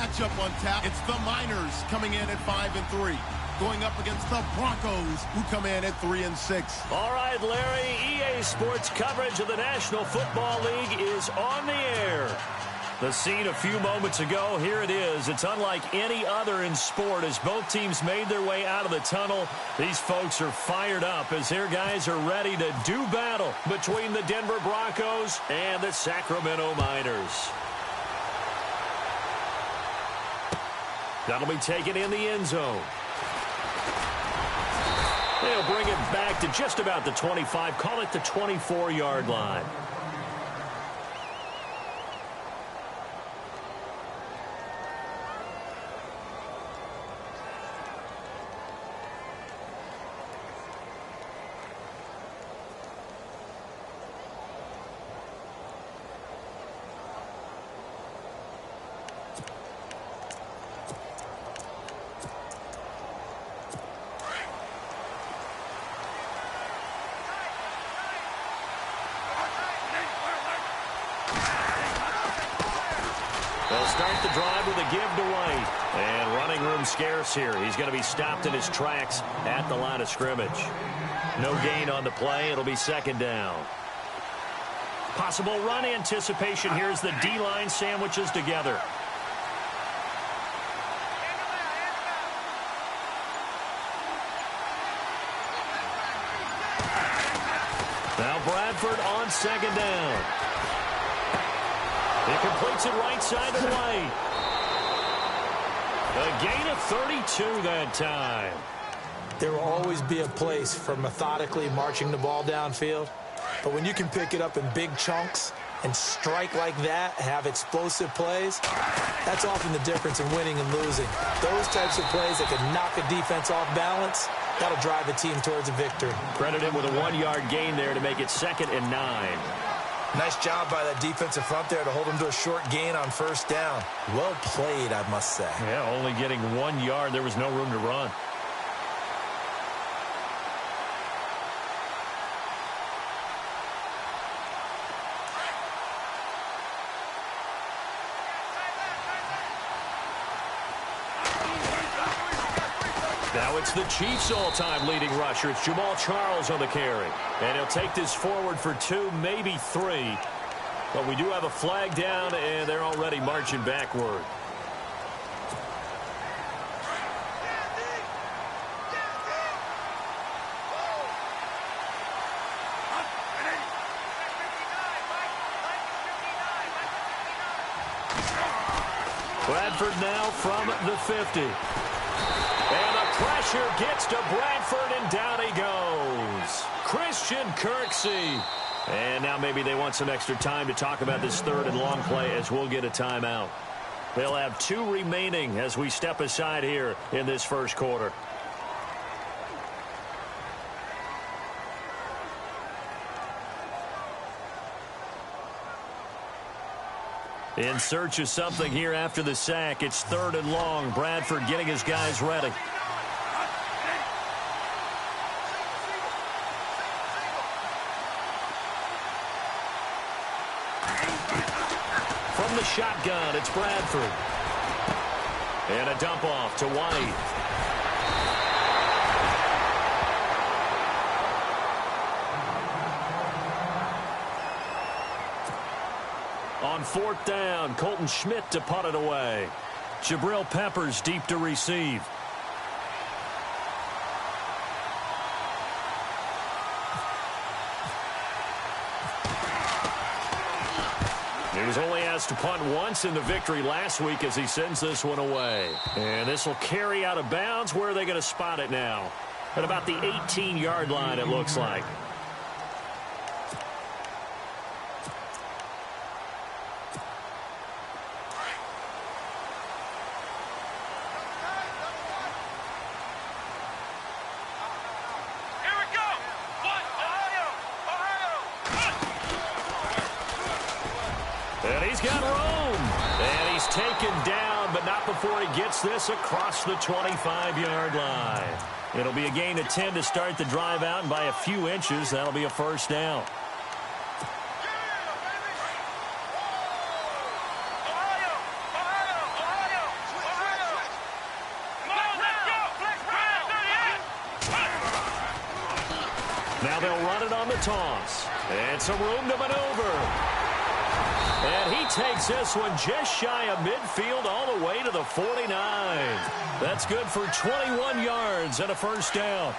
matchup on tap. It's the Miners coming in at 5-3. Going up against the Broncos, who come in at 3-6. All right, Larry, EA Sports coverage of the National Football League is on the air. The scene a few moments ago, here it is. It's unlike any other in sport as both teams made their way out of the tunnel. These folks are fired up as their guys are ready to do battle between the Denver Broncos and the Sacramento Miners. That'll be taken in the end zone. They'll bring it back to just about the 25, call it the 24-yard line. They'll start the drive with a give to White. And running room scarce here. He's going to be stopped in his tracks at the line of scrimmage. No gain on the play. It'll be second down. Possible run anticipation. Here's the D-line sandwiches together. Now Bradford on second down. He completes it right side to White. A gain of 32 that time. There will always be a place for methodically marching the ball downfield. But when you can pick it up in big chunks and strike like that, have explosive plays, that's often the difference in winning and losing. Those types of plays that can knock a defense off balance, that'll drive a team towards a victory. Credit him with a 1-yard gain there to make it 2nd and 9. Nice job by that defensive front there to hold him to a short gain on first down. Well played, I must say. Yeah, only getting 1 yard. There was no room to run. Now it's the Chiefs' all-time leading rusher. It's Jamal Charles on the carry. And he'll take this forward for 2, maybe 3. But we do have a flag down, and they're already marching backward. Bradford now from the 50. And the pressure gets to Bradford, and down he goes. Christian Kirksey. And now maybe they want some extra time to talk about this 3rd and long play as we'll get a timeout. They'll have 2 remaining as we step aside here in this first quarter. In search of something here after the sack. It's 3rd and long. Bradford getting his guys ready. From the shotgun, it's Bradford. And a dump off to White. On 4th down, Colton Schmidt to punt it away. Jabril Peppers deep to receive. He was only asked to punt once in the victory last week as he sends this one away. And this will carry out of bounds. Where are they going to spot it now? At about the 18-yard line, it looks like. And he's got room. And he's taken down, but not before he gets this across the 25-yard line. It'll be a gain of 10 to start the drive out, and by a few inches, that'll be a first down. Now they'll run it on the toss. And some room to maneuver. And he takes this one just shy of midfield all the way to the 49. That's good for 21 yards and a first down.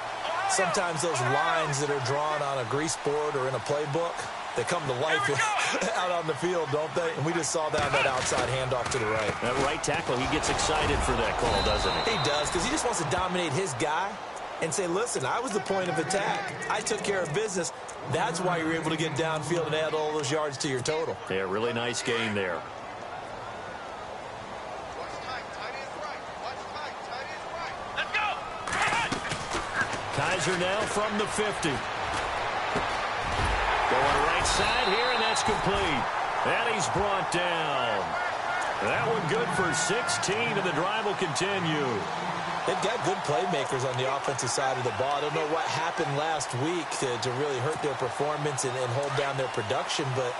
Sometimes those lines that are drawn on a grease board or in a playbook, they come to life out on the field, don't they? And we just saw that outside handoff to the right. That right tackle, he gets excited for that call, doesn't he? He does, because he just wants to dominate his guy and say, listen, I was the point of attack. I took care of business. That's why you're able to get downfield and add all those yards to your total. Yeah, really nice game there. Kaiser now from the 50. Going right side here, and that's complete. And he's brought down. That one good for 16, and the drive will continue. They've got good playmakers on the offensive side of the ball. I don't know what happened last week to really hurt their performance and hold down their production, but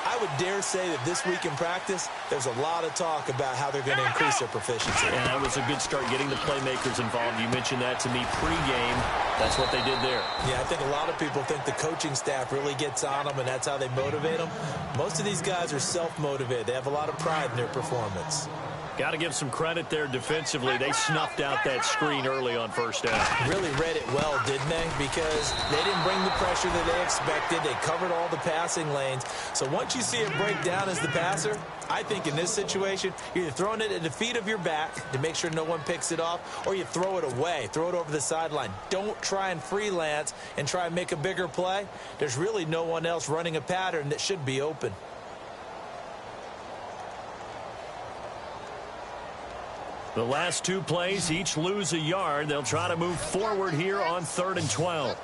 I would dare say that this week in practice, there's a lot of talk about how they're going to increase their proficiency. And that was a good start getting the playmakers involved. You mentioned that to me pregame. That's what they did there. Yeah, I think a lot of people think the coaching staff really gets on them, and that's how they motivate them. Most of these guys are self-motivated. They have a lot of pride in their performance. Got to give some credit there defensively. They snuffed out that screen early on first down. Really read it well, didn't they? Because they didn't bring the pressure that they expected. They covered all the passing lanes. So once you see it break down as the passer, I think in this situation, you're either throwing it at the feet of your back to make sure no one picks it off, or you throw it away. Throw it over the sideline. Don't try and freelance and try and make a bigger play. There's really no one else running a pattern that should be open. The last two plays each lose a yard. They'll try to move forward here on 3rd and 12.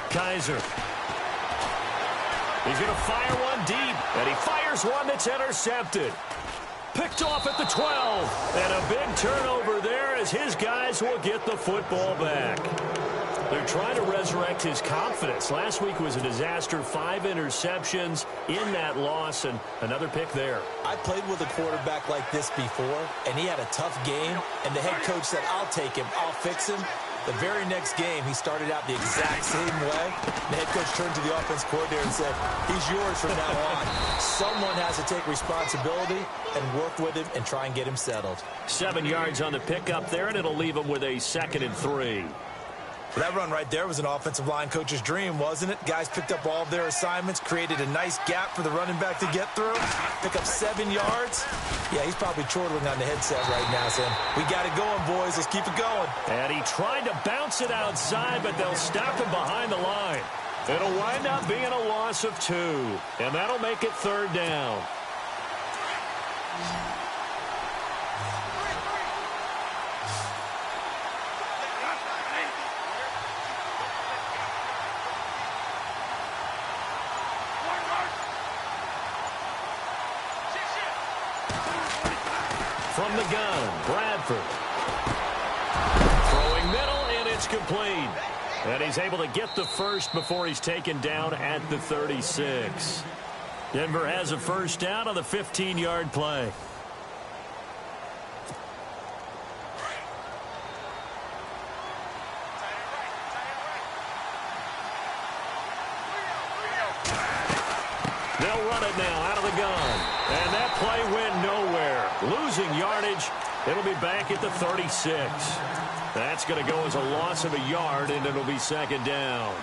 Kaiser. He's going to fire one deep, and he fires one that's intercepted. Picked off at the 12, and a big turnover there as his guys will get the football back. They're trying to resurrect his confidence. Last week was a disaster, 5 interceptions in that loss, and another pick there. I played with a quarterback like this before, and he had a tough game, and the head coach said, I'll take him, I'll fix him. The very next game, he started out the exact same way. The head coach turned to the offense coordinator and said, he's yours from now on. Someone has to take responsibility and work with him and try and get him settled. 7 yards on the pickup there, and it'll leave him with a 2nd and 3. That run right there was an offensive line coach's dream, wasn't it? Guys picked up all of their assignments, created a nice gap for the running back to get through, pick up 7 yards. Yeah, he's probably chortling on the headset right now saying, we got it going, boys. Let's keep it going. And he tried to bounce it outside, but they'll stop him behind the line. It'll wind up being a loss of 2, and that'll make it 3rd down. From the gun, Bradford. Throwing middle, and it's complete. And he's able to get the first before he's taken down at the 36. Denver has a first down on the 15-yard play. They'll run it now out of the gun. And that play went nowhere. Losing yardage. It'll be back at the 36. That's going to go as a loss of a yard, and it'll be 2nd down.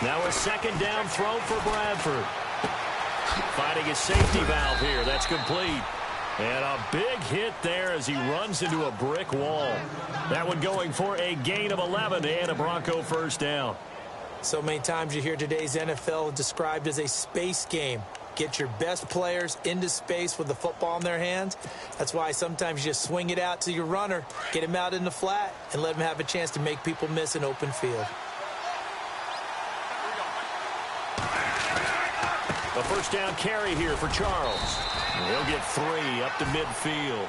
Now a 2nd down throw for Bradford. Finding a safety valve here. That's complete. And a big hit there as he runs into a brick wall. That one going for a gain of 11 and a Bronco first down. So many times you hear today's NFL described as a space game. Get your best players into space with the football in their hands. That's why sometimes you just swing it out to your runner, get him out in the flat, and let him have a chance to make people miss an open field. A first down carry here for Charles. He'll get 3 up to midfield.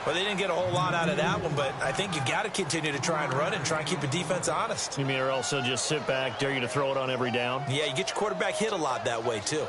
Well, they didn't get a whole lot out of that one, but I think you got to continue to try and run and try and keep the defense honest. You mean or also just sit back, dare you to throw it on every down? Yeah, you get your quarterback hit a lot that way, too.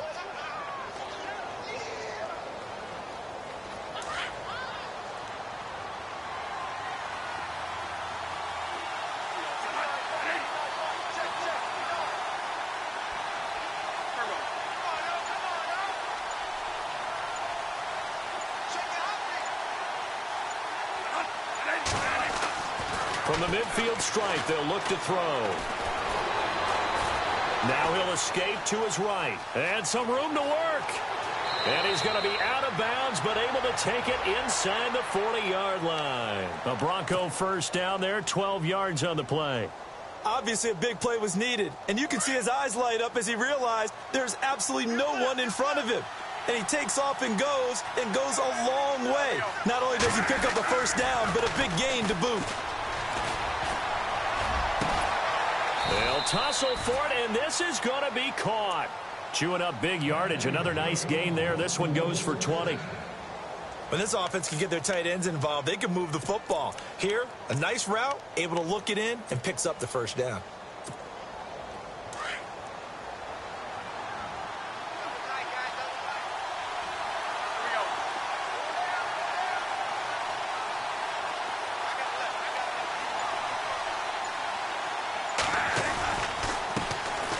From the midfield stripe, they'll look to throw. Now he'll escape to his right. And some room to work. And he's going to be out of bounds, but able to take it inside the 40-yard line. A Bronco first down there, 12 yards on the play. Obviously, a big play was needed, and you can see his eyes light up as he realized there's absolutely no one in front of him. And he takes off and goes a long way. Not only does he pick up a first down, but a big gain to boot. They'll tussle for it, and this is going to be caught. Chewing up big yardage. Another nice gain there. This one goes for 20. When this offense can get their tight ends involved, they can move the football. Here, a nice route, able to look it in, and picks up the first down.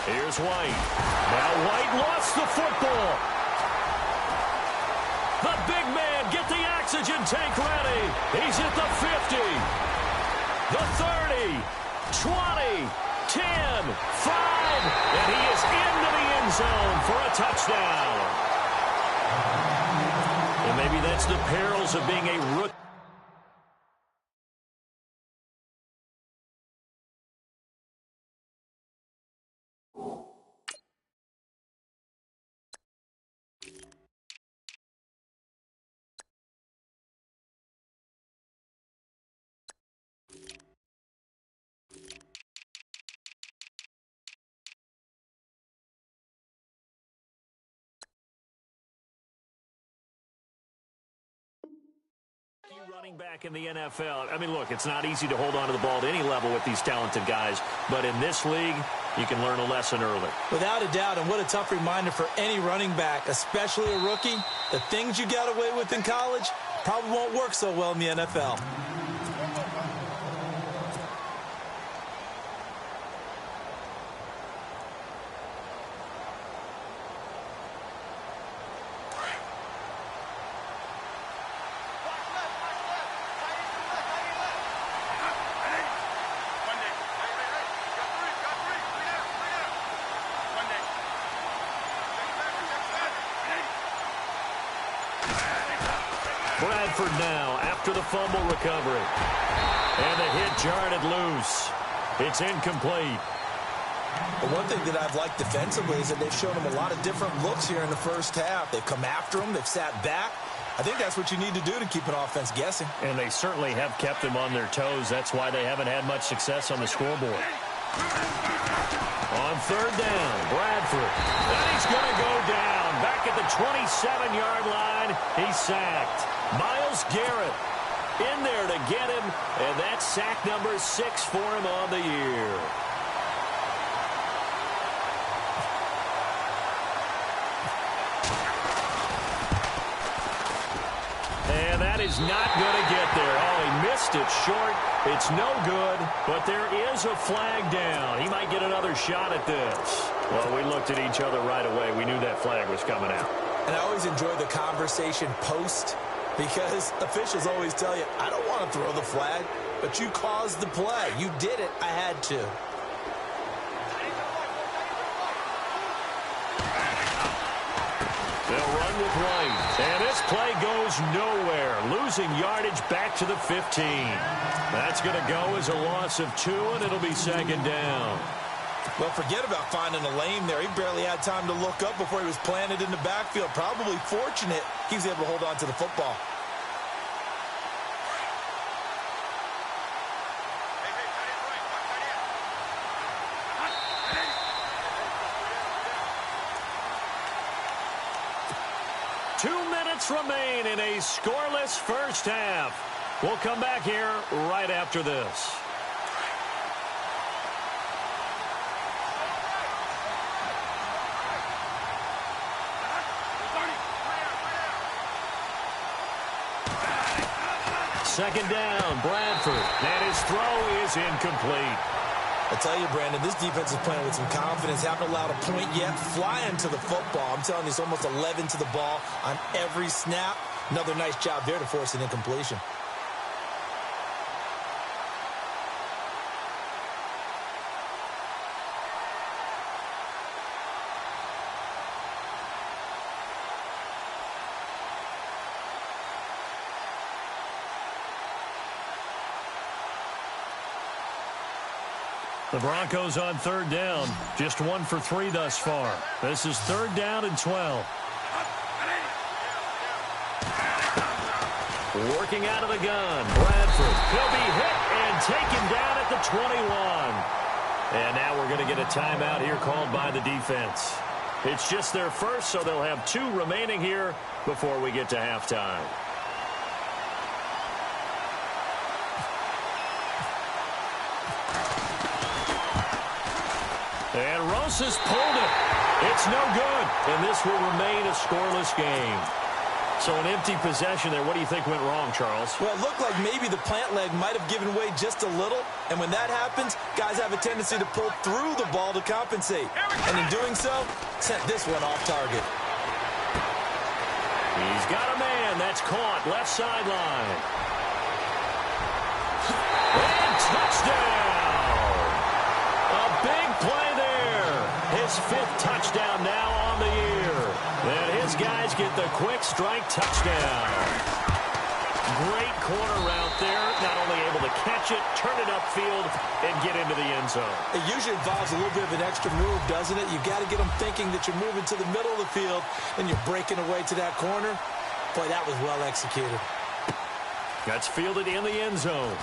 Here's White. Now White lost the football. The big man, get the oxygen tank ready. He's at the 50, the 30, 20, 10, 5, and he is into the end zone for a touchdown. And maybe that's the perils of being a rookie. Running back in the NFL. I mean, look, it's not easy to hold on to the ball at any level with these talented guys, but in this league, you can learn a lesson early. Without a doubt, and what a tough reminder for any running back, especially a rookie. The things you got away with in college probably won't work so well in the NFL. Bradford now after the fumble recovery. And the hit jarred it loose. It's incomplete. But one thing that I've liked defensively is that they've shown him a lot of different looks here in the first half. They've come after him. They've sat back. I think that's what you need to do to keep an offense guessing. And they certainly have kept them on their toes. That's why they haven't had much success on the scoreboard. On third down, Bradford. And he's going to go down. Back at the 27-yard line, he's sacked. Myles Garrett in there to get him, and that's sack number 6 for him on the year. And that is not going to get there. Oh, he missed it short. It's no good, but there is a flag down. He might get another shot at this. Well, we looked at each other right away. We knew that flag was coming out. And I always enjoy the conversation post, because officials always tell you, I don't want to throw the flag, but you caused the play. You did it. I had to. They'll run with White. And this play goes nowhere. Losing yardage back to the 15. That's going to go as a loss of 2, and it'll be second down. Well, forget about finding a lane there. He barely had time to look up before he was planted in the backfield. Probably fortunate he was able to hold on to the football. Remain in a scoreless first half. We'll come back here right after this. Second down, Bradford, and his throw is incomplete. I tell you, Brandon, this defense is playing with some confidence. Haven't allowed a point yet. Flying to the football. I'm telling you, it's almost 11 to the ball on every snap. Another nice job there to force an incompletion. The Broncos on third down. Just 1 for 3 thus far. This is third down and 12. Working out of the gun. Bradford. He'll be hit and taken down at the 21. And now we're going to get a timeout here called by the defense. It's just their first, so they'll have 2 remaining here before we get to halftime. And Rosas pulled it. It's no good. And this will remain a scoreless game. So an empty possession there. What do you think went wrong, Charles? Well, it looked like maybe the plant leg might have given way just a little. And when that happens, guys have a tendency to pull through the ball to compensate. And in doing so, sent this one off target. He's got a man. That's caught. Left sideline. And touchdown. A big play there. His 5th touchdown now on the year. And his guys get the quick strike touchdown. Great corner route there. Not only able to catch it, turn it upfield, and get into the end zone. It usually involves a little bit of an extra move, doesn't it? You've got to get them thinking that you're moving to the middle of the field and you're breaking away to that corner. Boy, that was well executed. That's fielded in the end zone.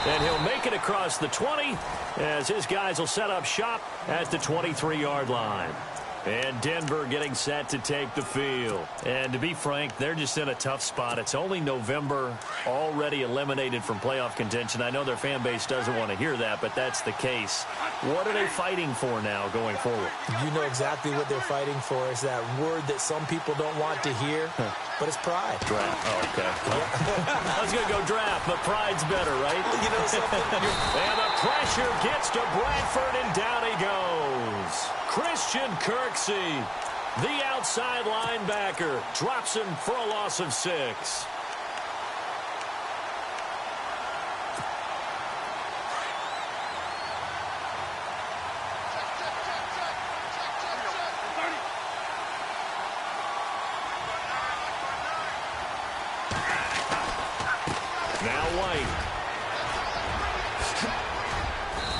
And he'll make it across the 20 as his guys will set up shop at the 23-yard line. And Denver getting set to take the field. And to be frank, they're just in a tough spot. It's only November, already eliminated from playoff contention. I know their fan base doesn't want to hear that, but that's the case. What are they fighting for now going forward? You know exactly what they're fighting for. Is that word that some people don't want to hear, but it's pride. Draft. Oh, okay. I was going to go draft, but pride's better, right? You know something? And the pressure gets to Bradford, and down he goes. Christian Kirksey, the outside linebacker, drops him for a loss of 6. Now White.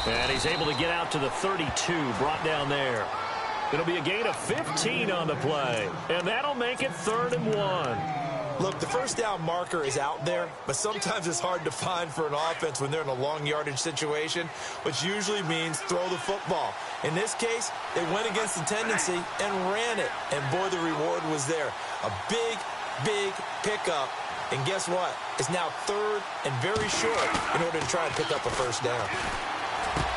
And he's able to get out to the 32, brought down there. It'll be a gain of 15 on the play, and that'll make it 3rd and 1. Look, the first down marker is out there, but sometimes it's hard to find for an offense when they're in a long yardage situation, which usually means throw the football. In this case, they went against the tendency and ran it, and boy, the reward was there. A big, big pickup. And guess what? It's now 3rd and very short in order to try and pick up a first down.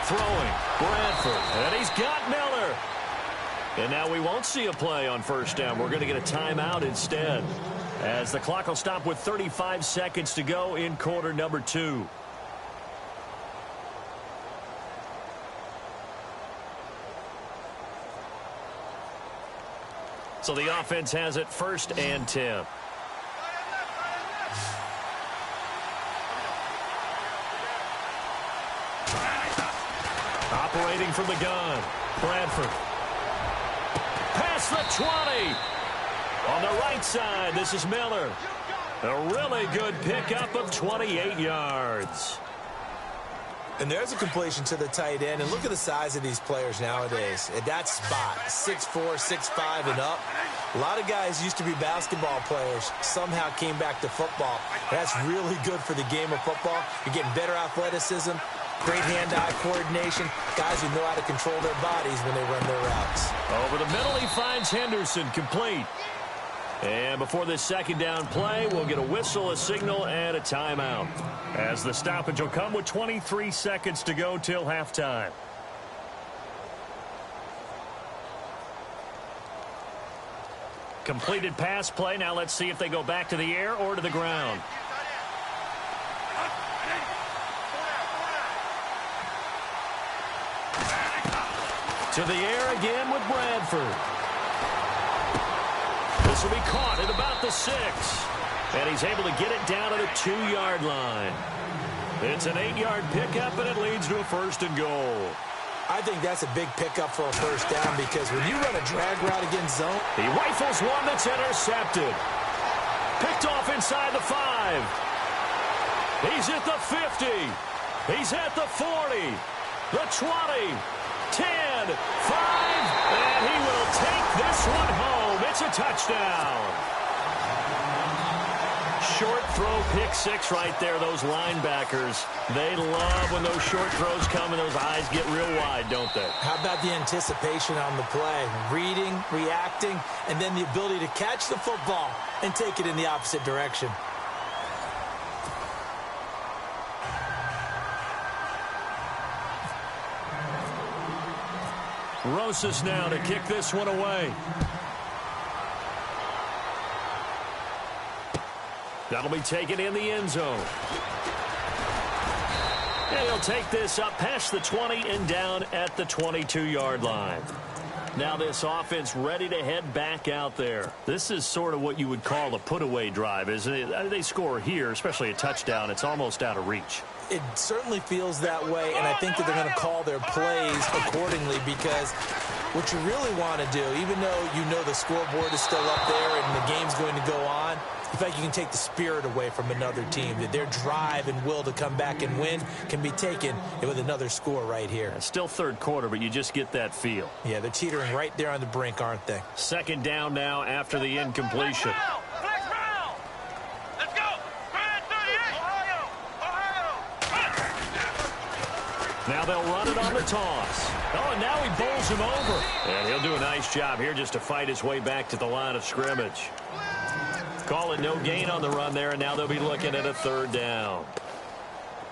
Throwing, Bradford, and he's got Miller. And now we won't see a play on first down. We're going to get a timeout instead, as the clock will stop with 35 seconds to go in quarter number 2. So the offense has it 1st and 10. Operating from the gun, Bradford. Past the 20. On the right side, this is Miller. A really good pickup of 28 yards. And there's a completion to the tight end. And look at the size of these players nowadays. At that spot, 6'4", 6'5", and up. A lot of guys used to be basketball players, somehow came back to football. That's really good for the game of football. You're getting better athleticism, great hand-eye coordination, guys who know how to control their bodies when they run their routes. Over the middle, he finds Henderson, complete. And before this second down play, we'll get a whistle, a signal, and a timeout, as the stoppage will come with 23 seconds to go till halftime. Completed pass play. Now let's see if they go back to the air or to the ground. To the air again with Bradford. This will be caught at about the 6. And he's able to get it down to the 2-yard line. It's an 8-yard pickup, and it leads to a 1st and goal. I think that's a big pickup for a first down, because when you run a drag route against zone, he rifles one that's intercepted. Picked off inside the 5. He's at the 50. He's at the 40. The 20. 10. 5. And he will take this one home. It's a touchdown. Short throw, pick 6 right there. Those linebackers, they love when those short throws come and those eyes get real wide, don't they? How about the anticipation on the play? Reading, reacting, and then the ability to catch the football and take it in the opposite direction. Rosas now to kick this one away. That'll be taken in the end zone. And he'll take this up past the 20 and down at the 22-yard line. Now this offense ready to head back out there. This is sort of what you would call a put-away drive, isn't it? They score here, especially a touchdown. It's almost out of reach. It certainly feels that way, and I think that they're going to call their plays accordingly, because what you really want to do, even though you know the scoreboard is still up there and the game's going to go on, in fact, you can take the spirit away from another team, that their drive and will to come back and win can be taken with another score right here. It's still third quarter, but you just get that feel. Yeah, they're teetering right there on the brink, aren't they? Second down now after the incompletion. Now they'll run it on the toss. Oh, and now he bowls him over. And he'll do a nice job here just to fight his way back to the line of scrimmage. Call it no gain on the run there, and now they'll be looking at a third down.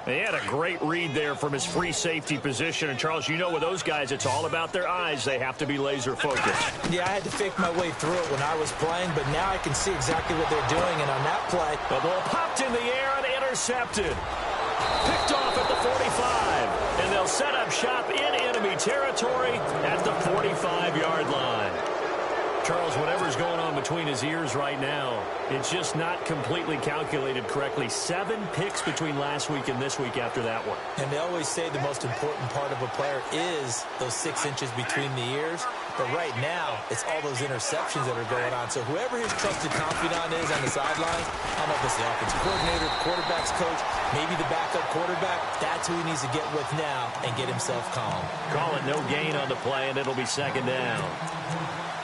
He had a great read there from his free safety position. And, Charles, you know with those guys, it's all about their eyes. They have to be laser focused. Yeah, I had to fake my way through it when I was playing, but now I can see exactly what they're doing. And on that play, the ball popped in the air and intercepted. Picked off at the 45. And they'll set up shop in enemy territory at the 45-yard line. Charles, whatever's going on between his ears right now, it's just not completely calculated correctly. 7 picks between last week and this week after that one. And they always say the most important part of a player is those 6 inches between the ears. But right now, it's all those interceptions that are going on. So whoever his trusted confidant is on the sidelines, I don't know if it's the offensive coordinator, the quarterback's coach, maybe the backup quarterback, that's who he needs to get with now and get himself calm. Call it no gain on the play, and it'll be second down.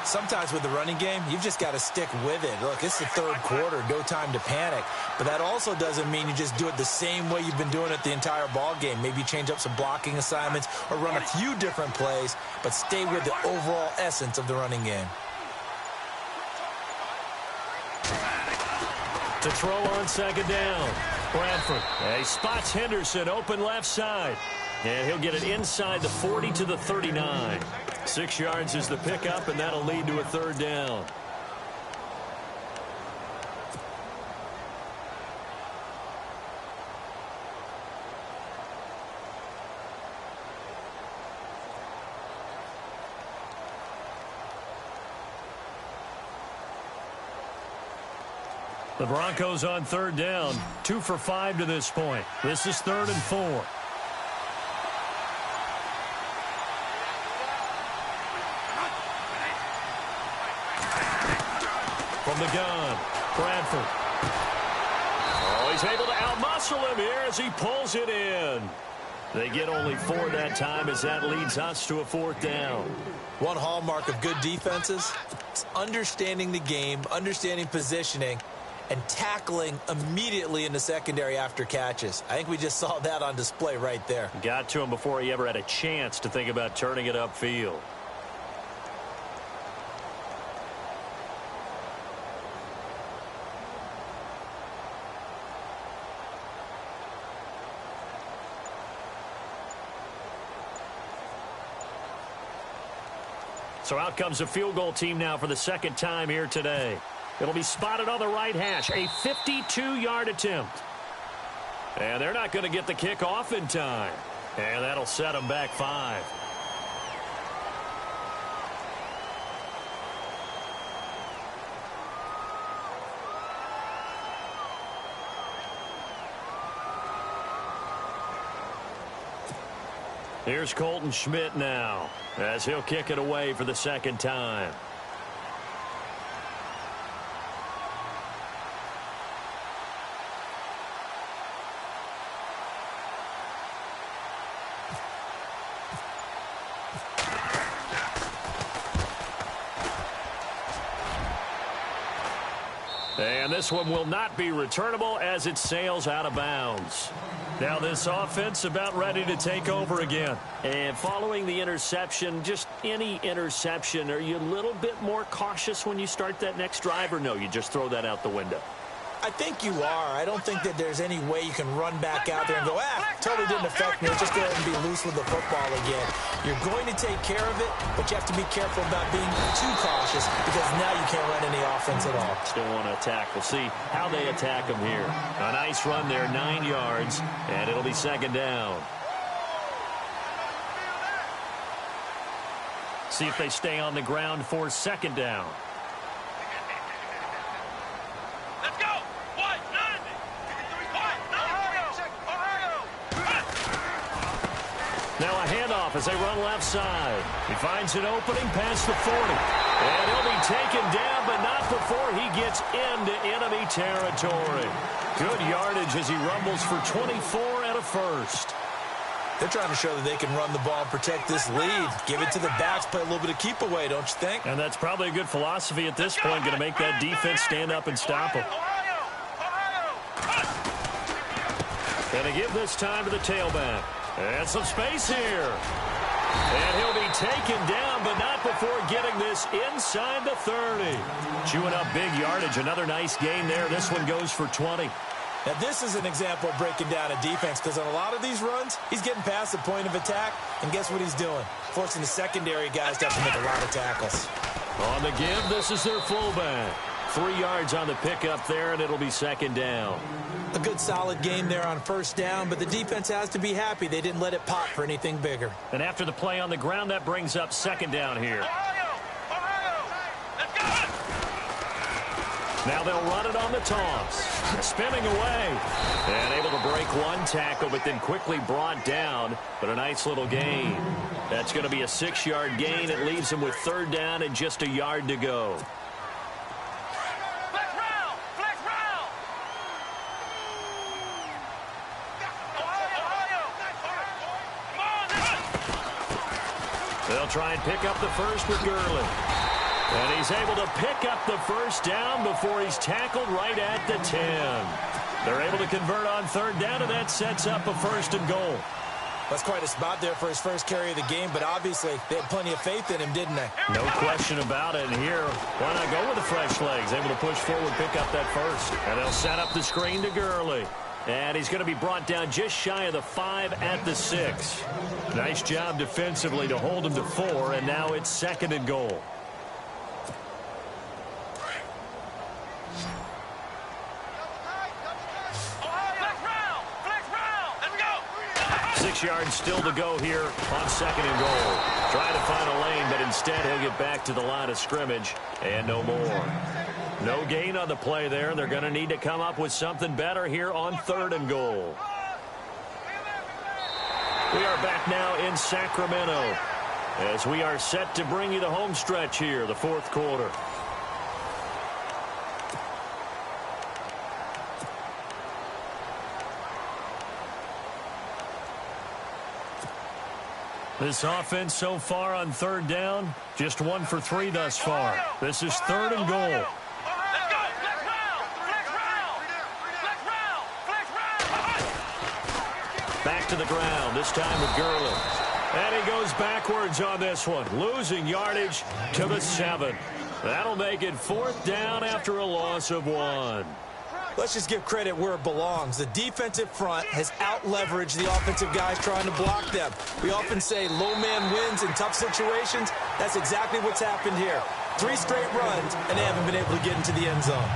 Sometimes with the running game, you've just got to stick with it. Look, it's the third quarter, no time to panic. But that also doesn't mean you just do it the same way you've been doing it the entire ball game. Maybe change up some blocking assignments or run a few different plays, but stay with the overall essence of the running game. To throw on second down, Bradford. He spots Henderson open left side. And he'll get it inside the 40 to the 39. 6 yards is the pickup, and that'll lead to a third down. The Broncos on third down, 2 for 5 to this point. This is 3rd and 4. From the gun, Bradford. Oh, he's able to outmuscle him here as he pulls it in. They get only 4 that time as that leads us to a 4th down. One hallmark of good defenses is understanding the game, understanding positioning, and tackling immediately in the secondary after catches. I think we just saw that on display right there. Got to him before he ever had a chance to think about turning it upfield. So out comes a field goal team now for the 2nd time here today. It'll be spotted on the right hash, a 52-yard attempt. And they're not going to get the kick off in time. And that'll set them back 5. Here's Colton Schmidt now, as he'll kick it away for the 2nd time. And this one will not be returnable as it sails out of bounds. Now this offense about ready to take over again. And following the interception, just any interception, are you a little bit more cautious when you start that next drive, or no, you just throw that out the window? I think you are. I don't think that there's any way you can run back out there and go, totally didn't affect me. Just go ahead and be loose with the football again. You're going to take care of it, but you have to be careful about being too cautious because now you can't run any offense at all. Still want to attack. We'll see how they attack them here. A nice run there, 9 yards, and it'll be 2nd down. See if they stay on the ground for 2nd down. Now a handoff as they run left side. He finds an opening past the 40. And he'll be taken down, but not before he gets into enemy territory. Good yardage as he rumbles for 24 and a first. They're trying to show that they can run the ball and protect this lead. Give it to the backs, play a little bit of keep away, don't you think? And that's probably a good philosophy at this point, going to make that defense stand up and stop him. Going to give this time to the tailback. And some space here. And he'll be taken down, but not before getting this inside the 30. Chewing up big yardage. Another nice gain there. This one goes for 20. Now, this is an example of breaking down a defense because on a lot of these runs, he's getting past the point of attack, and guess what he's doing? Forcing the secondary guys to have to make a lot of tackles. On the give, this is their fullback. 3 yards on the pickup there, and it'll be 2nd down. A good solid game there on 1st down, but the defense has to be happy they didn't let it pop for anything bigger. And after the play on the ground, that brings up 2nd down here. Now they'll run it on the toss. Spinning away. And able to break one tackle, but then quickly brought down. But a nice little gain. That's going to be a 6-yard gain. It leaves them with 3rd down and just a yard to go. They'll try and pick up the first with Gurley. And he's able to pick up the 1st down before he's tackled right at the 10. They're able to convert on 3rd down, and that sets up a 1st and goal. That's quite a spot there for his first carry of the game, but obviously they had plenty of faith in him, didn't they? No question about it. And here, why not go with the fresh legs? Able to push forward, pick up that 1st. And they'll set up the screen to Gurley. And he's going to be brought down just shy of the 5 at the 6. Nice job defensively to hold him to 4, and now it's 2nd and goal. Yards still to go here on 2nd and goal. Trying to find a lane, but instead he'll get back to the line of scrimmage and no more. No gain on the play there. They're going to need to come up with something better here on 3rd and goal. We are back now in Sacramento as we are set to bring you the home stretch here, the 4th quarter. This offense so far on third down, just 1 for 3 thus far. This is 3rd and goal. Back to the ground, this time with Gurley. And he goes backwards on this one, losing yardage to the 7. That'll make it 4th down after a loss of 1. Let's just give credit where it belongs. The defensive front has out-leveraged the offensive guys trying to block them. We often say low man wins in tough situations. That's exactly what's happened here. 3 straight runs, and they haven't been able to get into the end zone.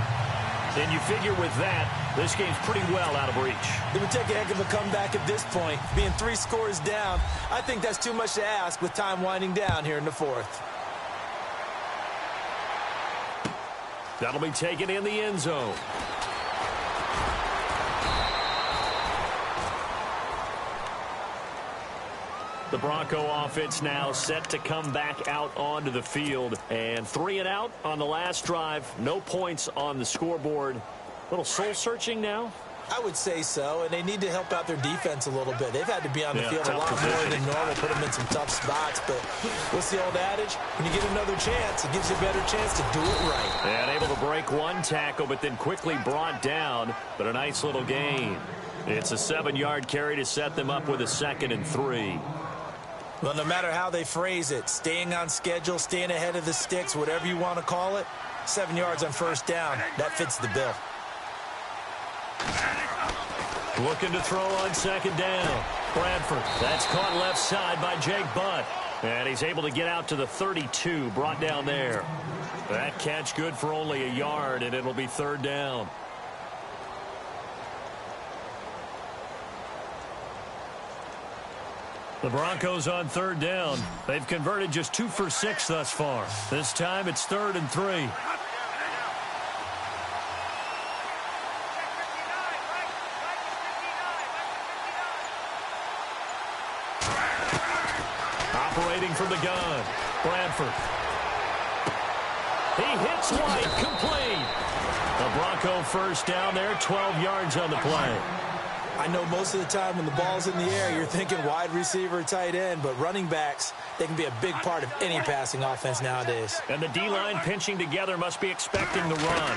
And you figure with that, this game's pretty well out of reach. It would take a heck of a comeback at this point. Being 3 scores down, I think that's too much to ask with time winding down here in the 4th. That'll be taken in the end zone. The Bronco offense now set to come back out onto the field. And 3 and out on the last drive. No points on the scoreboard. A little soul-searching now? I would say so, and they need to help out their defense a little bit. They've had to be on the field a lot more than normal, put them in some tough spots. But what's the old adage? When you get another chance, it gives you a better chance to do it right. And able to break 1 tackle, but then quickly brought down. But a nice little gain. It's a 7-yard carry to set them up with a 2nd and 3. Well, no matter how they phrase it, staying on schedule, staying ahead of the sticks, whatever you want to call it, 7 yards on 1st down, that fits the bill. Looking to throw on 2nd down. Bradford, that's caught left side by Jake Butt. And he's able to get out to the 32, brought down there. That catch good for only a yard, and it'll be 3rd down. The Broncos on 3rd down. They've converted just 2 for 6 thus far. This time it's 3rd and 3. Operating from the gun, Bradford. He hits White, complete. The Bronco 1st down there, 12 yards on the play. I know most of the time when the ball's in the air, you're thinking wide receiver, tight end, but running backs, they can be a big part of any passing offense nowadays. And the D-line pinching together must be expecting the run.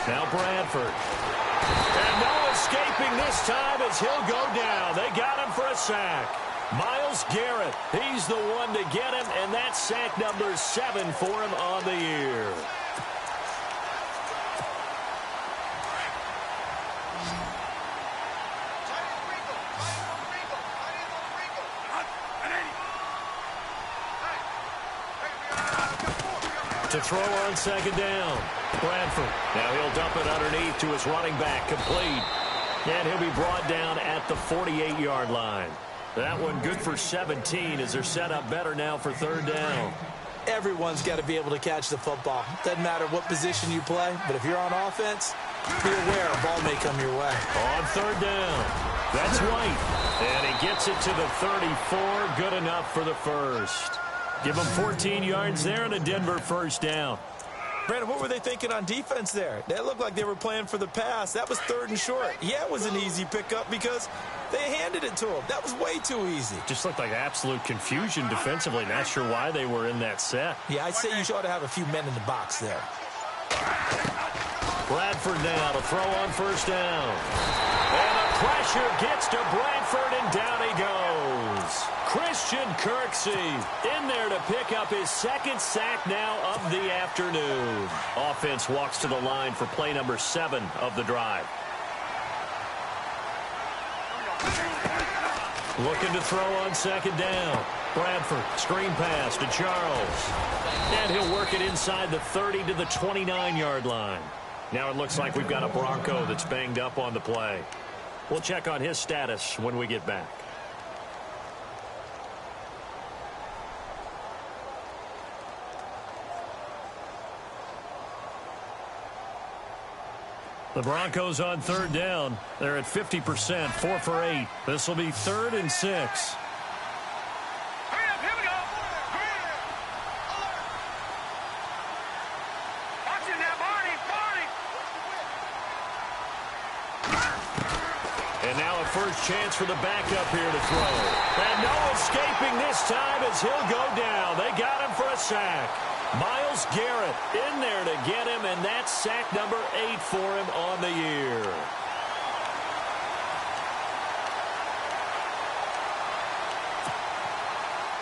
Now Bradford. And no escaping this time as he'll go down. They got him for a sack. Myles Garrett, he's the one to get him, and that's sack number 7 for him on the year. To throw on 2nd down, Bradford. Now he'll dump it underneath to his running back, complete. And he'll be brought down at the 48-yard line. That one good for 17 as they're set up better now for 3rd down. Everyone's got to be able to catch the football. Doesn't matter what position you play, but if you're on offense, be aware a ball may come your way. On 3rd down, that's White. And he gets it to the 34, good enough for the 1st. Give him 14 yards there and a Denver 1st down. Brandon, what were they thinking on defense there? That looked like they were playing for the pass. That was 3rd and short. Yeah, it was an easy pickup because they handed it to him. That was way too easy. Just looked like absolute confusion defensively. Not sure why they were in that set. Yeah, I'd say you ought to have a few men in the box there. Bradford now to throw on 1st down. And the pressure gets to Bradford, and down he goes. Christian Kirksey in there to pick up his 2nd sack now of the afternoon. Offense walks to the line for play number 7 of the drive. Looking to throw on 2nd down. Bradford, screen pass to Charles. And he'll work it inside the 30 to the 29-yard line. Now it looks like we've got a Bronco that's banged up on the play. We'll check on his status when we get back. The Broncos on 3rd down. They're at 50%, 4 for 8. This will be 3rd and 6. And now a first chance for the backup here to throw. And no escaping this time as he'll go down. They got him for a sack. Myles Garrett in there to get him, and that's sack number 8 for him on the year.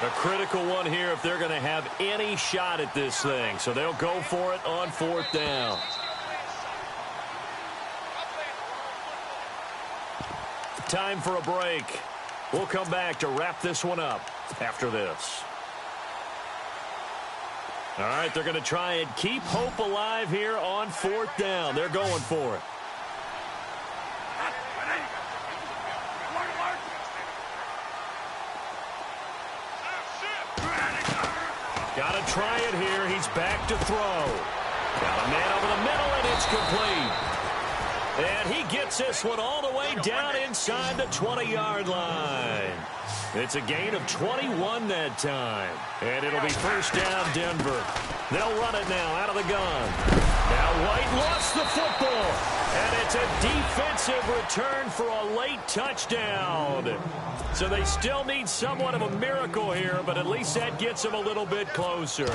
A critical one here if they're going to have any shot at this thing. So they'll go for it on 4th down. Time for a break. We'll come back to wrap this one up after this. All right, they're going to try and keep hope alive here on 4th down. They're going for it. Got to try it here. He's back to throw. Got a man over the middle, and it's complete. And he gets this one all the way down inside the 20-yard line. It's a gain of 21 that time. And it'll be first down, Denver. They'll run it now out of the gun. Now White lost the football. And it's a defensive return for a late touchdown. So they still need somewhat of a miracle here, but at least that gets them a little bit closer.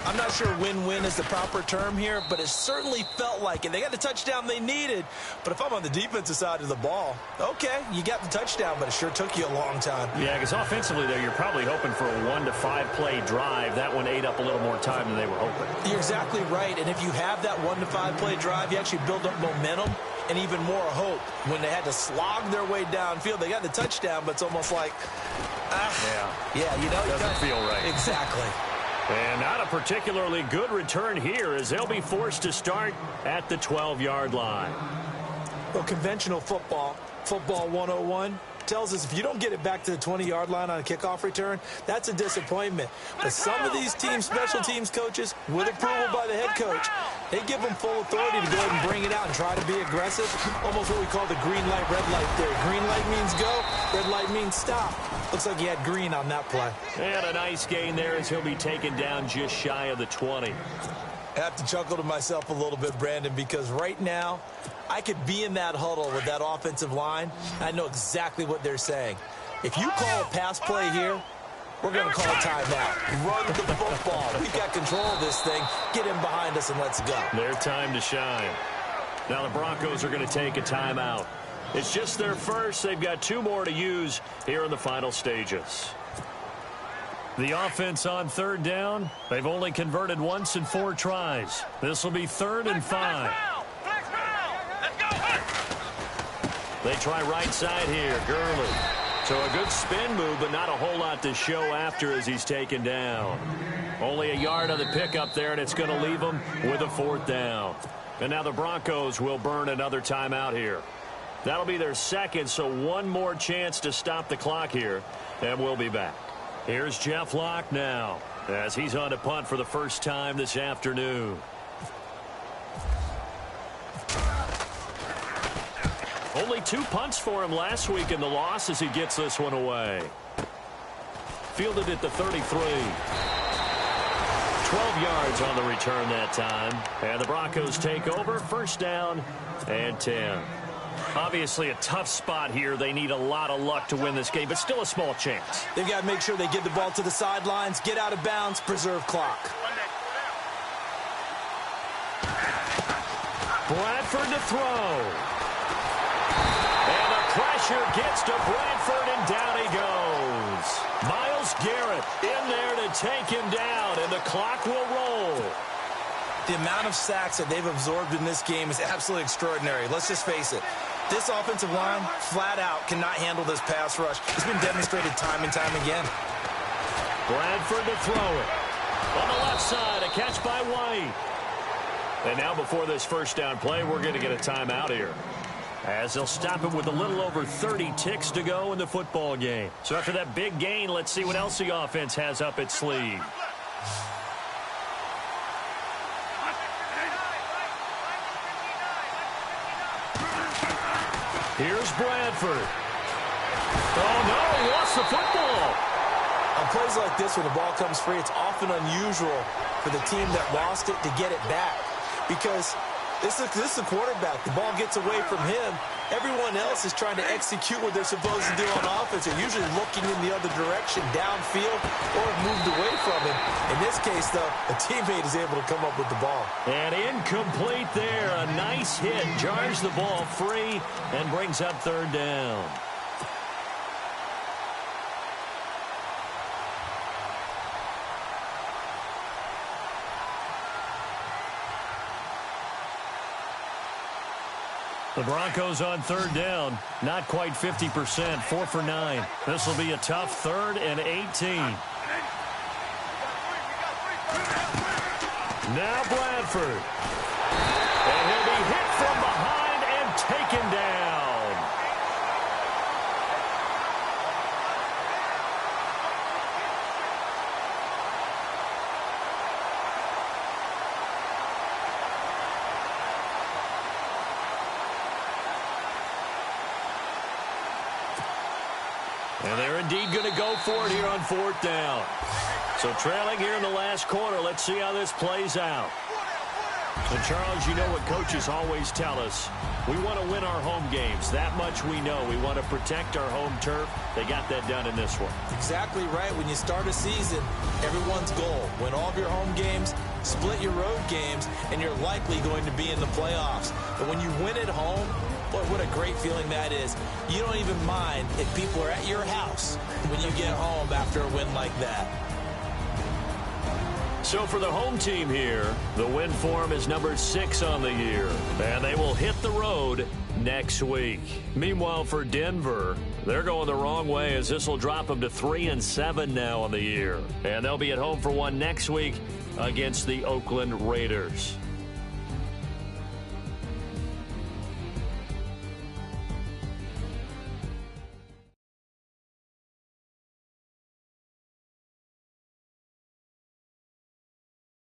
I'm not sure win-win is the proper term here, but it certainly felt like it. They got the touchdown they needed, but if I'm on the defensive side of the ball, okay, you got the touchdown, but it sure took you a long time. Yeah, because offensively, though, you're probably hoping for a 1 to 5 play drive. That one ate up a little more time than they were hoping. You're exactly right, and if you have that 1 to 5 play drive, you actually build up momentum and even more hope. When they had to slog their way downfield, they got the touchdown, but it's almost like, yeah, you know, doesn't feel right. Exactly. And not a particularly good return here as they'll be forced to start at the 12-yard line. Well, conventional football 101, tells us if you don't get it back to the 20-yard line on a kickoff return, that's a disappointment. But some of these teams, special teams coaches, with approval by the head coach, they give them full authority to go ahead and bring it out and try to be aggressive. Almost what we call the green light, red light theory. Green light means go, red light means stop. Looks like he had green on that play. And a nice gain there as he'll be taken down just shy of the 20. I have to chuckle to myself a little bit, Brandon, because right now I could be in that huddle with that offensive line. I know exactly what they're saying. If you call a pass play here, we're going to call a timeout. Run the football. We've got control of this thing. Get him behind us and let's go. Their time to shine. Now the Broncos are going to take a timeout. It's just their first. They've got 2 more to use here in the final stages. The offense on 3rd down. They've only converted once in 4 tries. This will be 3rd and 5. They try right side here. Gurley. So a good spin move, but not a whole lot to show after as he's taken down. Only a yard on the pickup there, and it's going to leave him with a 4th down. And now the Broncos will burn another timeout here. That'll be their second, so 1 more chance to stop the clock here, and we'll be back. Here's Jeff Locke now as he's on to punt for the first time this afternoon. Only 2 punts for him last week in the loss as he gets this one away. Fielded at the 33. 12 yards on the return that time. And the Broncos take over. First down and 10. Obviously a tough spot here. They need a lot of luck to win this game, but still a small chance. They've got to make sure they get the ball to the sidelines, get out of bounds, preserve clock. Bradford to throw. And the pressure gets to Bradford, and down he goes. Myles Garrett in there to take him down, and the clock will roll. The amount of sacks that they've absorbed in this game is absolutely extraordinary. Let's just face it. This offensive line, flat out, cannot handle this pass rush. It's been demonstrated time and time again. Bradford to throw it. On the left side, a catch by White. And now before this first down play, we're going to get a timeout here, as they'll stop him with a little over 30 ticks to go in the football game. So after that big gain, let's see what else the offense has up its sleeve. Here's Bradford. Oh, no, he lost the football. On plays like this, when the ball comes free, it's often unusual for the team that lost it to get it back. Because This is a quarterback. The ball gets away from him. Everyone else is trying to execute what they're supposed to do on offense. They're usually looking in the other direction, downfield, or have moved away from him. In this case, though, a teammate is able to come up with the ball. And incomplete there. A nice hit. Jars the ball free and brings up third down. The Broncos on third down, not quite 50%, 4 for 9. This will be a tough 3rd and 18. Now Bradford. And he'll be hit from behind and taken down. And they're indeed going to go for it here on 4th down. So trailing here in the last quarter. Let's see how this plays out. So, Charles, you know what coaches always tell us. We want to win our home games. That much we know. We want to protect our home turf. They got that done in this one. Exactly right. When you start a season, everyone's goal. Win all of your home games, split your road games, and you're likely going to be in the playoffs. But when you win at home, boy, what a great feeling that is. You don't even mind if people are at your house when you get home after a win like that. So for the home team here, the win form is number 6 on the year. And they will hit the road next week. Meanwhile, for Denver, they're going the wrong way as this will drop them to 3-7 now on the year. And they'll be at home for one next week against the Oakland Raiders.